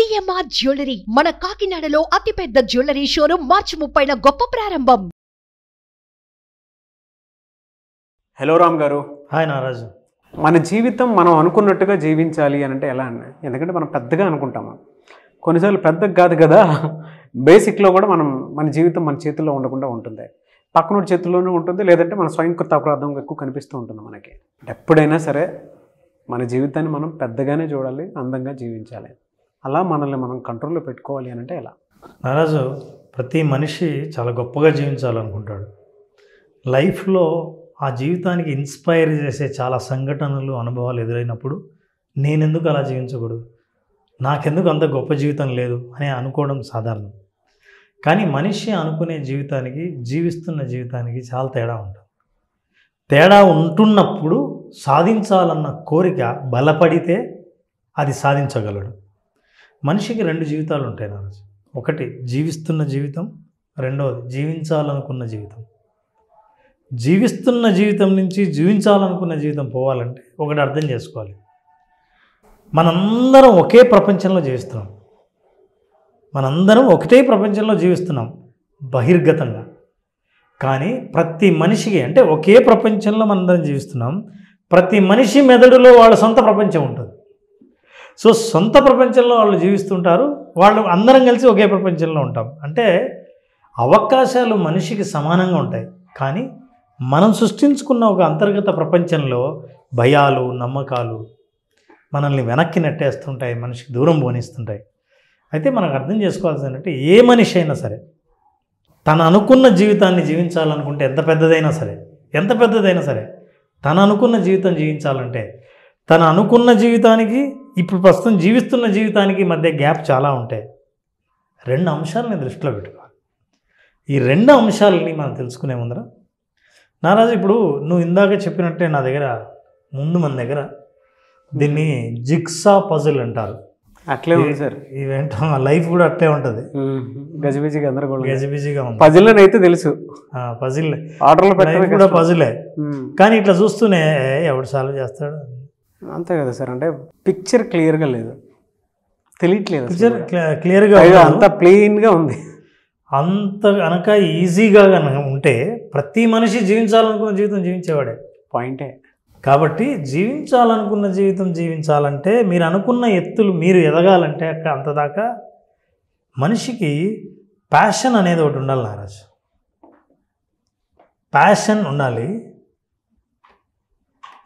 CMR jewellery మన కాకినాడలో అతిపెద్ద జ్యువెలరీ షోరూం మార్చి 30న గొప్ప ప్రారంభం. హలో రామ్ గారు. హాయ్ నారాజు. మన జీవితం మనం అనుకున్నట్టుగా జీవించాలి అని అంటే ఎలా అండి? ఎందుకంటే మనం పెద్దగా అనుకుంటాము, కొన్నిసార్లు పెద్దగా కాదు కదా, బేసిక్లో కూడా మన జీవితం మన చేతుల్లో ఉండకుండా ఉంటుంది, పక్కన చేతుల్లోనే ఉంటుంది, లేదంటే మన స్వయంకృత అపరాధం ఎక్కువ కనిపిస్తూ ఉంటుంది మనకి. ఎప్పుడైనా సరే మన జీవితాన్ని మనం పెద్దగానే చూడాలి, అందంగా జీవించాలి. అలా మనల్ని మనం కంట్రోల్లో పెట్టుకోవాలి అని అంటే ఎలా? నారాజు, ప్రతి మనిషి చాలా గొప్పగా జీవించాలనుకుంటాడు. లైఫ్లో ఆ జీవితానికి ఇన్స్పైర్ చేసే చాలా సంఘటనలు, అనుభవాలు ఎదురైనప్పుడు నేనెందుకు అలా జీవించకూడదు, నాకెందుకు అంత గొప్ప జీవితం లేదు అని అనుకోవడం సాధారణం. కానీ మనిషి అనుకునే జీవితానికి, జీవిస్తున్న జీవితానికి చాలా తేడా ఉంటుంది. తేడా ఉంటున్నప్పుడు సాధించాలన్న కోరిక బలపడితే అది సాధించగలడు. మనిషికి రెండు జీవితాలు ఉంటాయి నారాజు. ఒకటి జీవిస్తున్న జీవితం, రెండవది జీవించాలనుకున్న జీవితం. జీవిస్తున్న జీవితం నుంచి జీవించాలనుకున్న జీవితం పోవాలంటే ఒకటి అర్థం చేసుకోవాలి, మనందరం ఒకే ప్రపంచంలో జీవిస్తున్నాం. మనందరం ఒకటే ప్రపంచంలో జీవిస్తున్నాం బహిర్గతంగా. కానీ ప్రతి మనిషికి, అంటే ఒకే ప్రపంచంలో మనందరం జీవిస్తున్నాం, ప్రతి మనిషి మెదడులో వాళ్ళ సొంత ప్రపంచం ఉంటుంది. సో సొంత ప్రపంచంలో వాళ్ళు జీవిస్తుంటారు, వాళ్ళు అందరం కలిసి ఒకే ప్రపంచంలో ఉంటాం. అంటే అవకాశాలు మనిషికి సమానంగా ఉంటాయి, కానీ మనం సృష్టించుకున్న ఒక అంతర్గత ప్రపంచంలో భయాలు, నమ్మకాలు మనల్ని వెనక్కి నెట్టేస్తుంటాయి, మనిషికి దూరం పోనిస్తుంటాయి. అయితే మనకు అర్థం చేసుకోవాల్సింది ఏంటంటే, ఏ మనిషి అయినా సరే తను అనుకున్న జీవితాన్ని జీవించాలనుకుంటే ఎంత పెద్దదైనా సరే తను అనుకున్న జీవితం జీవించాలంటే, తను అనుకున్న జీవితానికి ఇప్పుడు ప్రస్తుతం జీవిస్తున్న జీవితానికి మధ్య గ్యాప్ చాలా ఉంటాయి. రెండు అంశాలని దృష్టిలో పెట్టుకోవాలి. ఈ రెండు అంశాలని మనం తెలుసుకునే ముందర నారాజు, ఇప్పుడు నువ్వు ఇందాక చెప్పినట్టే మన దగ్గర దీన్ని జిగ్సా పజిల్ అంటారు. అట్లే ఉంది సార్. ఈవెంట్ లైఫ్ కూడా అట్లే ఉంటుంది, గజిబిజిగా గజిబిజిగా ఉంది. పజిల్ అయితే తెలుసు, పజిల్ ఆర్డర్లో లైఫ్ కూడా పజిలే. కానీ ఇట్లా చూస్తూనే ఎవడు సాల్వ్ చేస్తాడు అంతే కదా సార్. అంటే పిక్చర్ క్లియర్గా లేదు, తెలియట్లేదు. పిక్చర్ క్లియర్గా అంతా ప్లెయిన్గా ఉంది. అంత కనుక ఈజీగా కనుక ఉంటే ప్రతి మనిషి జీవించాలనుకున్న జీవితం జీవించేవాడే. పాయింటే. కాబట్టి జీవించాలనుకున్న జీవితం జీవించాలంటే, మీరు అనుకున్న ఎత్తులు మీరు ఎదగాలంటే అక్కడ అంతదాకా మనిషికి ప్యాషన్ అనేది ఒకటి ఉండాలి నారాజు. ప్యాషన్ ఉండాలి,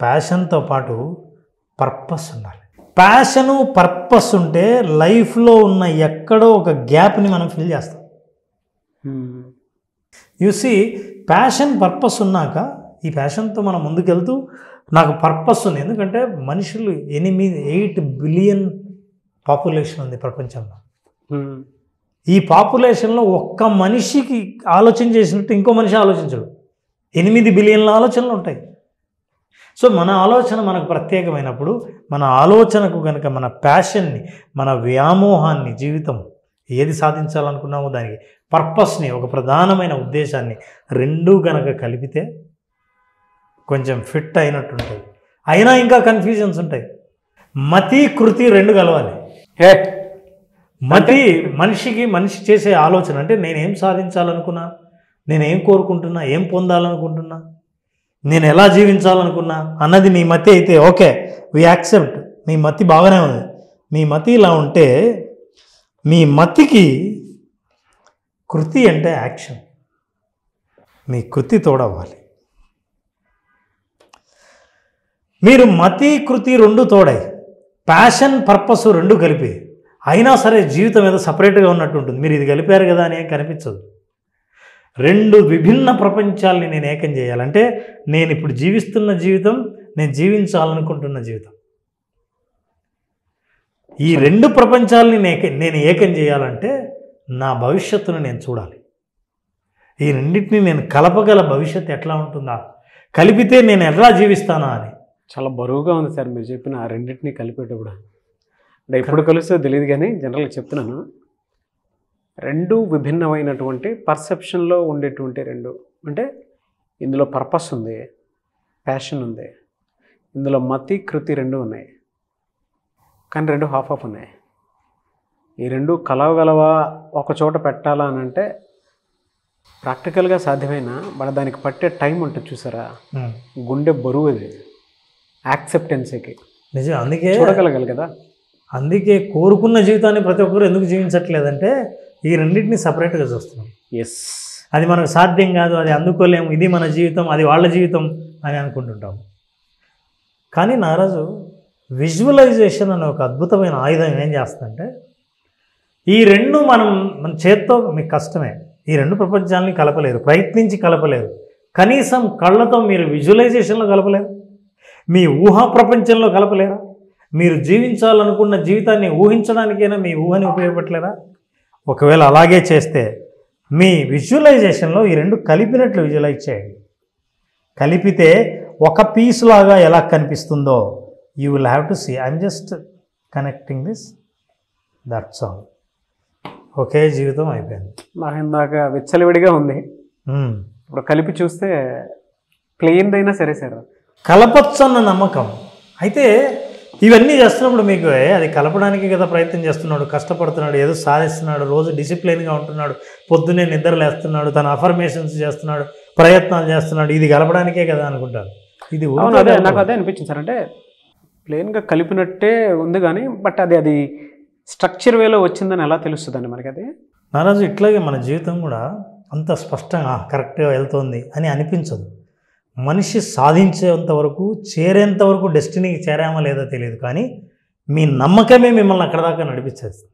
ప్యాషన్తో పాటు పర్పస్ ఉండాలి. ప్యాషను, పర్పస్ ఉంటే లైఫ్లో ఉన్న ఎక్కడో ఒక గ్యాప్ని మనం ఫిల్ చేస్తాం. చూసి ప్యాషన్, పర్పస్ ఉన్నాక ఈ ప్యాషన్తో మనం ముందుకెళ్తూ నాకు పర్పస్ ఉంది. ఎందుకంటే మనుషులు 8 బిలియన్ పాపులేషన్ ఉంది ప్రపంచంలో. ఈ పాపులేషన్లో ఒక్క మనిషికి ఆలోచన చేసినట్టు ఇంకో మనిషి ఆలోచించడు. 8 బిలియన్ల ఆలోచనలు ఉంటాయి. సో మన ఆలోచన మనకు ప్రత్యేకమైనప్పుడు, మన ఆలోచనకు కనుక మన ప్యాషన్ని, మన వ్యామోహాన్ని, జీవితం ఏది సాధించాలనుకున్నామో దానికి పర్పస్ని, ఒక ప్రధానమైన ఉద్దేశాన్ని రెండూ కనుక కలిపితే కొంచెం ఫిట్ అయినట్టుంటుంది. అయినా ఇంకా కన్ఫ్యూజన్స్ ఉంటాయి. మతి, కృతి రెండు కలవాలి. మనిషి చేసే ఆలోచన అంటే నేనేం సాధించాలనుకున్నా, నేనేం కోరుకుంటున్నా, ఏం పొందాలనుకుంటున్నా, నేను ఎలా జీవించాలనుకున్నా అన్నది నీ మతి అయితే ఓకే, వి యాక్సెప్ట్. మీ మతి బాగానే ఉంది. మీ మతి ఇలా ఉంటే, మీ మతికి కృతి అంటే యాక్షన్, మీ కృతి తోడవ్వాలి. మీరు మతి, కృతి రెండు తోడాయి, ప్యాషన్, పర్పస్ రెండు కలిపి అయినా సరే జీవితం ఏదో సపరేట్గా ఉన్నట్టు ఉంటుంది. మీరు ఇది కలిపారు కదా అని ఏం కనిపించదు. రెండు విభిన్న ప్రపంచాలని నేను ఏకం చేయాలంటే, నేను ఇప్పుడు జీవిస్తున్న జీవితం, నేను జీవించాలనుకుంటున్న జీవితం, ఈ రెండు ప్రపంచాలని నేను ఏకం చేయాలంటే నా భవిష్యత్తును నేను చూడాలి. ఈ రెండింటిని నేను కలపగల భవిష్యత్తు ఎట్లా ఉంటుందా, కలిపితే నేను ఎలా జీవిస్తానా అని. చాలా బరువుగా ఉంది సార్ మీరు చెప్పిన ఆ రెండింటినీ కలిపేటప్పుడు. అంటే ఎప్పుడు కలుస్తుందో తెలియదు, కానీ జనరల్గా చెప్తున్నాను, రెండు విభిన్నమైనటువంటి పర్సెప్షన్లో ఉండేటువంటి రెండు. అంటే ఇందులో పర్పస్ ఉంది, ప్యాషన్ ఉంది, ఇందులో మతి, కృతి రెండు ఉన్నాయి, కానీ రెండు హాఫ్ ఆఫ్ ఉన్నాయి. ఈ రెండు కలవగలవా ఒక చోట పెట్టాలా అని అంటే ప్రాక్టికల్గా సాధ్యమైనా బట్ దానికి పట్టే టైం ఉంటుంది చూసారా, గుండె బరువు అది యాక్సెప్టెన్సీకి. నిజం, అందుకే చూడగలగాలి కదా. అందుకే కోరుకున్న జీవితాన్ని ప్రతి ఒక్కరు ఎందుకు జీవించట్లేదంటే ఈ రెండింటిని సపరేట్గా చూస్తున్నాం. ఎస్, అది మనకు సాధ్యం కాదు, అది అందుకోలేము, ఇది మన జీవితం, అది వాళ్ళ జీవితం అని అనుకుంటుంటాం. కానీ నారాజు విజువలైజేషన్ అనే ఒక అద్భుతమైన ఆయుధం ఏం చేస్తుందంటే ఈ రెండు మన చేత్తో మీకు కష్టమే, ఈ రెండు ప్రపంచాలని కలపలేరు, ప్రయత్నించి కలపలేరు, కనీసం కళ్ళతో మీరు విజువలైజేషన్లో కలపలేరు, మీ ఊహా ప్రపంచంలో కలపలేరా, మీరు జీవించాలనుకున్న జీవితాన్ని ఊహించడానికైనా మీ ఊహని ఉపయోగపడలేరా? ఒకవేళ అలాగే చేస్తే మీ విజువలైజేషన్లో ఈ రెండు కలిపినట్లు విజువలైజ్ చేయండి. కలిపితే ఒక పీస్ లాగా ఎలా కనిపిస్తుందో you will have to see. I'm just connecting this, that's all. ఒకే జీవితం అయిపోయింది. నాకు ఇందాక విచ్చలవిడిగా ఉంది, ఇప్పుడు కలిపి చూస్తే ప్లెయిన్దైనా సరే సార్ కలపచ్చు అన్న నమ్మకం. అయితే ఇవన్నీ చేస్తున్నప్పుడు మీకు అది కలపడానికి కదా ప్రయత్నం చేస్తున్నాడు, కష్టపడుతున్నాడు, ఏదో సాధిస్తున్నాడు, రోజు డిసిప్లిన్గా ఉంటున్నాడు, పొద్దున్నే నిద్రలేస్తున్నాడు, తన అఫర్మేషన్స్ చేస్తున్నాడు, ప్రయత్నాలు చేస్తున్నాడు, ఇది కలపడానికే కదా అనుకుంటారు. ఇది అదే నాకు అదే అనిపించింది సార్. అంటే ప్లెయిన్గా కలిపినట్టే ఉంది కానీ బట్ అది స్ట్రక్చర్ వేలో వచ్చిందని ఎలా తెలుస్తుందండి మనకి? అది నారాజు ఇట్లాగే మన జీవితం కూడా అంత స్పష్టంగా కరెక్ట్గా వెళ్తుంది అని అనిపించదు. మనిషి సాధించేంత వరకు, చేరేంత వరకు, డెస్టినీకి చేరామో లేదో తెలియదు, కానీ మీ నమ్మకమే మిమ్మల్ని అక్కడ దాకా నడిపించేస్తుంది.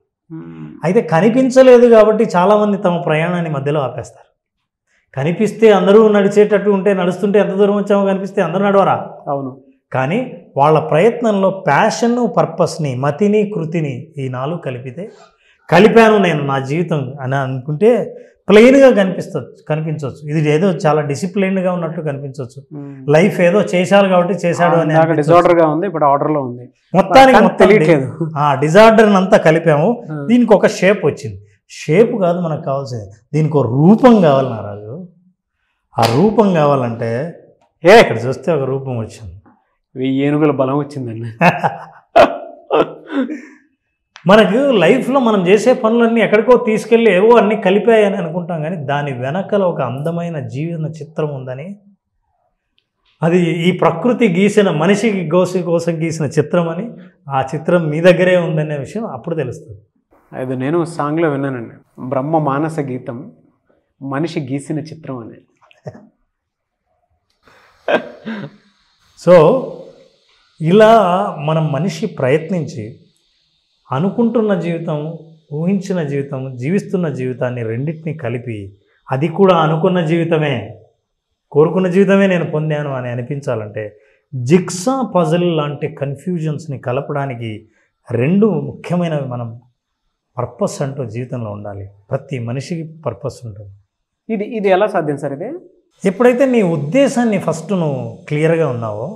అయితే కనిపించలేదు కాబట్టి చాలామంది తమ ప్రయాణాన్ని మధ్యలో ఆపేస్తారు. కనిపిస్తే అందరూ నడిచేటట్టు ఉంటే, నడుస్తుంటే ఎంత దూరం వచ్చామో కనిపిస్తే అందరూ నడవరా? అవును. కానీ వాళ్ళ ప్రయత్నంలో ప్యాషన్ను, పర్పస్ని, మతిని, కృతిని ఈ నాలుగు కలిపాను నేను నా జీవితం అని అనుకుంటే ప్లెయిన్గా కనిపించవచ్చు. ఇది ఏదో చాలా డిసిప్లైన్డ్గా ఉన్నట్లు కనిపించవచ్చు. లైఫ్ ఏదో చేశారు కాబట్టి చేశాడు అని డిజార్డర్గా ఉంది, ఇప్పుడు ఆర్డర్లో ఉంది. మొత్తానికి తెలియట్లేదు. డిజార్డర్ని అంతా కలిపాము, దీనికి ఒక షేప్ వచ్చింది. షేప్ కాదు మనకు కావాల్సింది, దీనికి ఒక రూపం కావాలి నారాజు. ఆ రూపం కావాలంటే ఇక్కడ చూస్తే ఒక రూపం వచ్చింది. 1000 ఏనుగుల బలం వచ్చిందండి. మనకు లైఫ్లో మనం చేసే పనులన్నీ ఎక్కడికో తీసుకెళ్ళి ఏవో అన్నీ కలిపాయని అనుకుంటాం, కానీ దాని వెనకల ఒక అందమైన జీవన చిత్రం ఉందని, అది ఈ ప్రకృతి గీసిన మనిషికి కోసం గీసిన చిత్రం అని, ఆ చిత్రం మీ దగ్గరే ఉందనే విషయం అప్పుడు తెలుస్తుంది. అది నేను సాంగ్లో విన్నానండి, బ్రహ్మ మానస గీతం మనిషి గీసిన చిత్రం అని. సో ఇలా మనం మనిషి ప్రయత్నించి అనుకుంటున్న జీవితం, ఊహించిన జీవితం, జీవిస్తున్న జీవితాన్ని రెండింటినీ కలిపి, అది కూడా అనుకున్న జీవితమే, కోరుకున్న జీవితమే నేను పొందాను అని అనిపించాలంటే జిగ్సా పజిల్ లాంటి కన్ఫ్యూజన్స్ని కలపడానికి రెండు ముఖ్యమైనవి. మనం పర్పస్ అంటూ జీవితంలో ఉండాలి. ప్రతి మనిషికి పర్పస్ ఉంటుంది. ఇది ఎలా సాధ్యం సార్? ఇది ఎప్పుడైతే నీ ఉద్దేశాన్ని ఫస్ట్ నువ్వు క్లియర్గా ఉన్నావో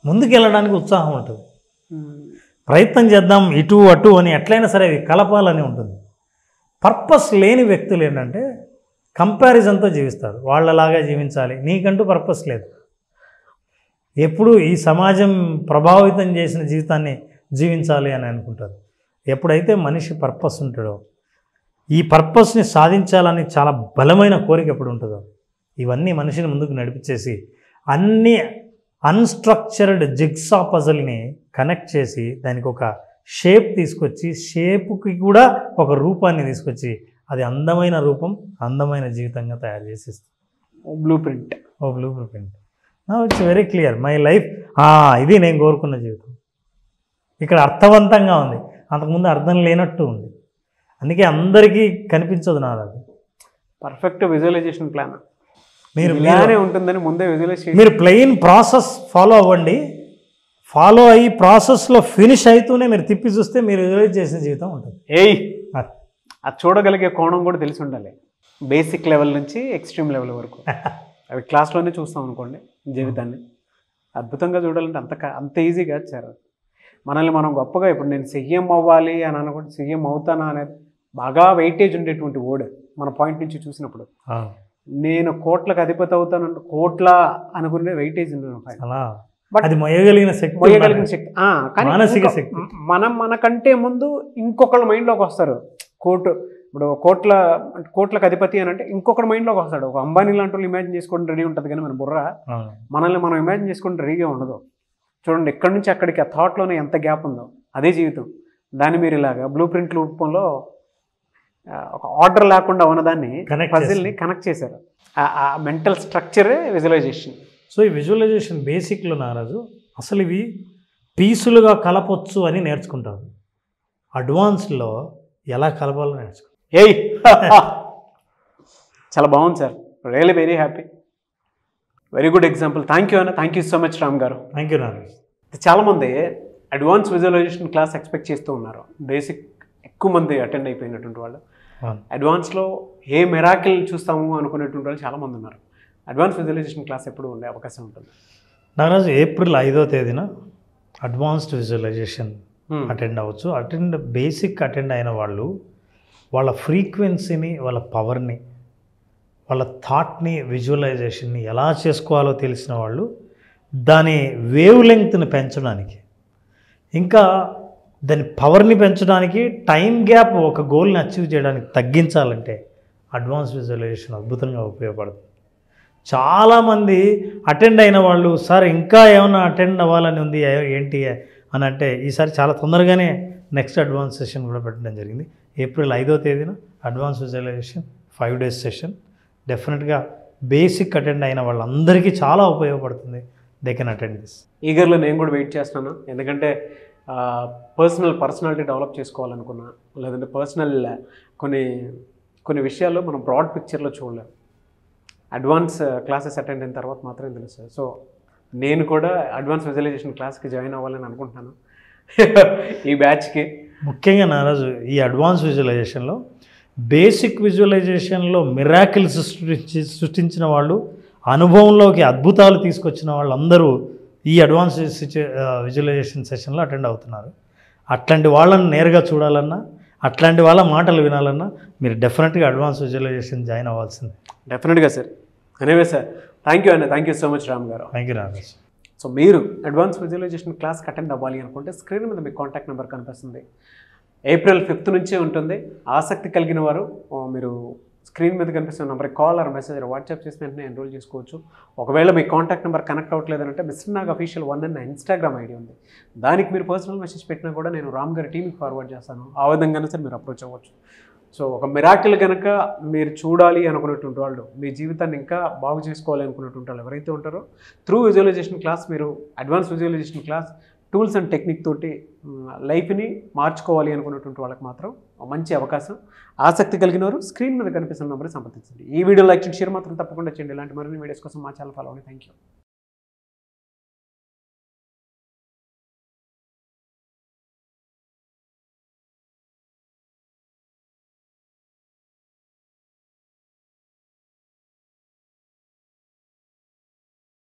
ముందుకు వెళ్ళడానికి ఉత్సాహం ఉంటుంది. ప్రయత్నం చేద్దాం ఇటు అటు అని ఎట్లయినా సరే కలపాలని ఉంటుంది. పర్పస్ లేని వ్యక్తులు ఏంటంటే కంపారిజన్తో జీవిస్తారు. వాళ్ళలాగా జీవించాలి, నీకంటూ పర్పస్ లేదు. ఎప్పుడు ఈ సమాజం ప్రభావితం చేసిన జీవితాన్ని జీవించాలి అని అనుకుంటారు. ఎప్పుడైతే మనిషి పర్పస్ ఉంటాడో, ఈ పర్పస్ని సాధించాలని చాలా బలమైన కోరిక ఎప్పుడు ఉంటుందో, ఇవన్నీ మనిషిని ముందుకు నడిపించేసి అన్ని అన్స్ట్రక్చర్డ్ జిగ్సా పజల్ని కనెక్ట్ చేసి దానికి ఒక షేప్ తీసుకొచ్చి, షేప్కి కూడా ఒక రూపాన్ని తీసుకొచ్చి, అది అందమైన రూపం, అందమైన జీవితంగా తయారు చేసేస్తుంది. Blue print. It's very clear my life. ఇది నేను కోరుకున్న జీవితం. ఇక్కడ అర్థవంతంగా ఉంది, అంతకుముందు అర్థం లేనట్టు ఉంది. అందుకే అందరికీ కనిపించదు నాది. పర్ఫెక్ట్ విజువలైజేషన్ ప్లాన్ మీరు ఉంటుందని ముందే విజువలైజ్ చేసి మీరు ప్లెయిన్ ప్రాసెస్ ఫాలో అవ్వండి. ఫాలో అయ్యి ప్రాసెస్లో ఫినిష్ అవుతూనే మీరు తిప్పి చూస్తే మీరు విజువలైజ్ చేసిన జీవితం ఉంటుంది. అది చూడగలిగే కోణం కూడా తెలిసి ఉండాలి. బేసిక్ లెవెల్ నుంచి ఎక్స్ట్రీమ్ లెవెల్ వరకు. అవి క్లాస్లోనే చూస్తాం అనుకోండి జీవితాన్ని. అద్భుతంగా చూడాలంటే అంత ఈజీ కాదు సార్. మనల్ని మనం గొప్పగా ఇప్పుడు నేను సీఎం అవ్వాలి అని అనుకుంటే సీఎం అవుతానా అనేది బాగా వెయిటేజ్ ఉండేటువంటి వర్డ్ మన పాయింట్ నుంచి చూసినప్పుడు. నేను కోట్లకు అధిపతి అవుతానంటే కోట్ల అనుకునే వెయిటేజ్ బట్ అది మొయ్యగలిగిన శక్తి, మానసిక శక్తి. మనకంటే ముందు ఇంకొకళ్ళ మైండ్లోకి వస్తారు, ఇప్పుడు కోట్లకు అధిపతి అని అంటే ఇంకొకటి మైండ్లోకి వస్తాడు. ఒక అంబానీ లాంటి వాళ్ళు ఇమాజిన్ చేసుకోవడం రెడీ ఉంటుంది, కానీ మన బుర్ర మనల్ని మనం ఇమాజిన్ చేసుకోవడం రెడీగా ఉండదు. చూడండి, ఎక్కడి నుంచి అక్కడికి ఆ థాట్లోనే ఎంత గ్యాప్ ఉందో, అదే జీవితం. దాన్ని మీరు ఇలాగా బ్లూ ప్రింట్ రూపంలో ఒక ఆర్డర్ లేకుండా ఉన్నదాన్ని పజిల్ని కనెక్ట్ చేశారు. ఆ మెంటల్ స్ట్రక్చరే విజువలైజేషన్. సో ఈ విజువలైజేషన్ బేసిక్లో నారాజు అసలు ఇవి పీసులుగా కలపొచ్చు అని నేర్చుకుంటారు. అడ్వాన్స్లో ఎలా కలపాలో నేర్చుకుంటారు. ఏయ్ చాలా బాగుంది sir, really very happy, very good example. Thank you అన్న, thank you so much Ram garu. Thank you నారాజు. చాలామంది అడ్వాన్స్ విజువలైజేషన్ క్లాస్ ఎక్స్పెక్ట్ చేస్తూ ఉన్నారు. బేసిక్ ఎక్కువ మంది అటెండ్ అయిపోయినటువంటి వాళ్ళు, అడ్వాన్స్లో ఏ మెరాకిల్ చూస్తాము అనుకునేటువంటి వాళ్ళు చాలామంది ఉన్నారు. అడ్వాన్స్ విజువలైజేషన్ క్లాస్ ఎప్పుడు ఉండే అవకాశం ఉంటుంది? నారాజు ఏప్రిల్ 5వ తేదీన అడ్వాన్స్డ్ విజువలైజేషన్ అటెండ్ అవ్వచ్చు. బేసిక్ అటెండ్ అయిన వాళ్ళు వాళ్ళ ఫ్రీక్వెన్సీని, వాళ్ళ పవర్ని, వాళ్ళ థాట్ని, విజువలైజేషన్ని ఎలా చేసుకోవాలో తెలిసిన వాళ్ళు దాని వేవ్ లెంగ్త్ని పెంచడానికి, ఇంకా దాని పవర్ని పెంచడానికి, టైం గ్యాప్ ఒక గోల్ని అచీవ్ చేయడానికి తగ్గించాలంటే అడ్వాన్స్ విజువలైజేషన్ అద్భుతంగా ఉపయోగపడుతుంది. చాలామంది అటెండ్ అయిన వాళ్ళు, సార్ ఇంకా ఏమైనా అటెండ్ అవ్వాలని ఉంది ఏంటి అని అంటే, ఈసారి చాలా తొందరగానే నెక్స్ట్ అడ్వాన్స్ సెషన్ కూడా పెట్టడం జరిగింది. ఏప్రిల్ 5వ తేదీన అడ్వాన్స్ విజువలైజేషన్ 5 days సెషన్. డెఫినెట్గా బేసిక్ అటెండ్ అయిన వాళ్ళందరికీ చాలా ఉపయోగపడుతుంది. They can attend this. ఈగర్లో నేను కూడా వెయిట్ చేస్తున్నాను, ఎందుకంటే పర్సనాలిటీ డెవలప్ చేసుకోవాలనుకున్నా, లేదంటే పర్సనల్ కొన్ని విషయాల్లో మనం బ్రాడ్ పిక్చర్లో చూడలేము. అడ్వాన్స్ క్లాసెస్ అటెండ్ అయిన తర్వాత మాత్రమే తెలుస్తుంది. సో నేను కూడా అడ్వాన్స్ విజువలైజేషన్ క్లాస్కి జాయిన్ అవ్వాలని అనుకుంటున్నాను ఈ బ్యాచ్కి. ముఖ్యంగా నారాజు ఈ అడ్వాన్స్ విజువలైజేషన్లో, బేసిక్ విజువలైజేషన్లో మిరాకిల్స్ సృష్టించిన వాళ్ళు, అనుభవంలోకి అద్భుతాలు తీసుకొచ్చిన వాళ్ళందరూ ఈ అడ్వాన్స్ విజువలైజేషన్ సెషన్లో అటెండ్ అవుతున్నారు. అట్లాంటి వాళ్ళని నేరుగా చూడాలన్నా, అట్లాంటి వాళ్ళ మాటలు వినాలన్నా మీరు డెఫినెట్గా అడ్వాన్స్ విజువలైజేషన్ జాయిన్ అవ్వాల్సిందే. డెఫినెట్గా sir. Anyway sir, thank you అన్న, thank you so much Ram garu. Thank you Naraj. So మీరు అడ్వాన్స్ విజువలైజేషన్ క్లాస్కి అటెండ్ అవ్వాలి అనుకుంటే స్క్రీన్ మీద మీకు కాంటాక్ట్ నెంబర్ కనిపిస్తుంది. ఏప్రిల్ 5th నుంచే ఉంటుంది. ఆసక్తి కలిగిన వారు మీరు స్క్రీన్ మీద కనిపిస్తున్న నెంబర్కి కాల్ ఆర్ మెసేజ్ వాట్సాప్ చేసి వెంటనే ఎన్రోల్ చేసుకోవచ్చు. ఒకవేళ మీ కాంటాక్ట్ నెంబర్ కనెక్ట్ అవ్వట్లేదంటే మిస్టర్ నాగ్ అఫీషియల్ 1 అన్న ఇన్స్టాగ్రామ్ ఐడి ఉంది, దానికి మీరు పర్సనల్ మెసేజ్ పెట్టినా కూడా నేను రామ్ గారి టీంకి ఫార్వర్డ్ చేస్తాను. ఆ విధంగానే సార్ మీరు అప్రోచ్ అవ్వచ్చు. సో ఒక మిరాకిల్ కనుక మీరు చూడాలి అనుకునేటువంటి వాళ్ళు, మీ జీవితాన్ని ఇంకా బాగు చేసుకోవాలి అనుకునేటువంటి వాళ్ళు ఎవరైతే ఉంటారో, త్రూ విజువలైజేషన్ క్లాస్, మీరు advance visualisation class tools and technique తోటి లైఫ్ని మార్చుకోవాలి అనుకున్నటువంటి వాళ్ళకి మాత్రం మంచి అవకాశం. ఆసక్తి కలిగిన వారు స్క్రీన్ మీద కనిపిస్తున్న నెంబర్ని సంప్రదించండి. ఈ వీడియో లైక్ చేయండి, షేర్ మాత్రం తప్పకుండా చేయండి. ఇలాంటి మరిన్ని వీడియోస్ కోసం మా ఛానల్ ఫాలో అవ్వండి. Thank you.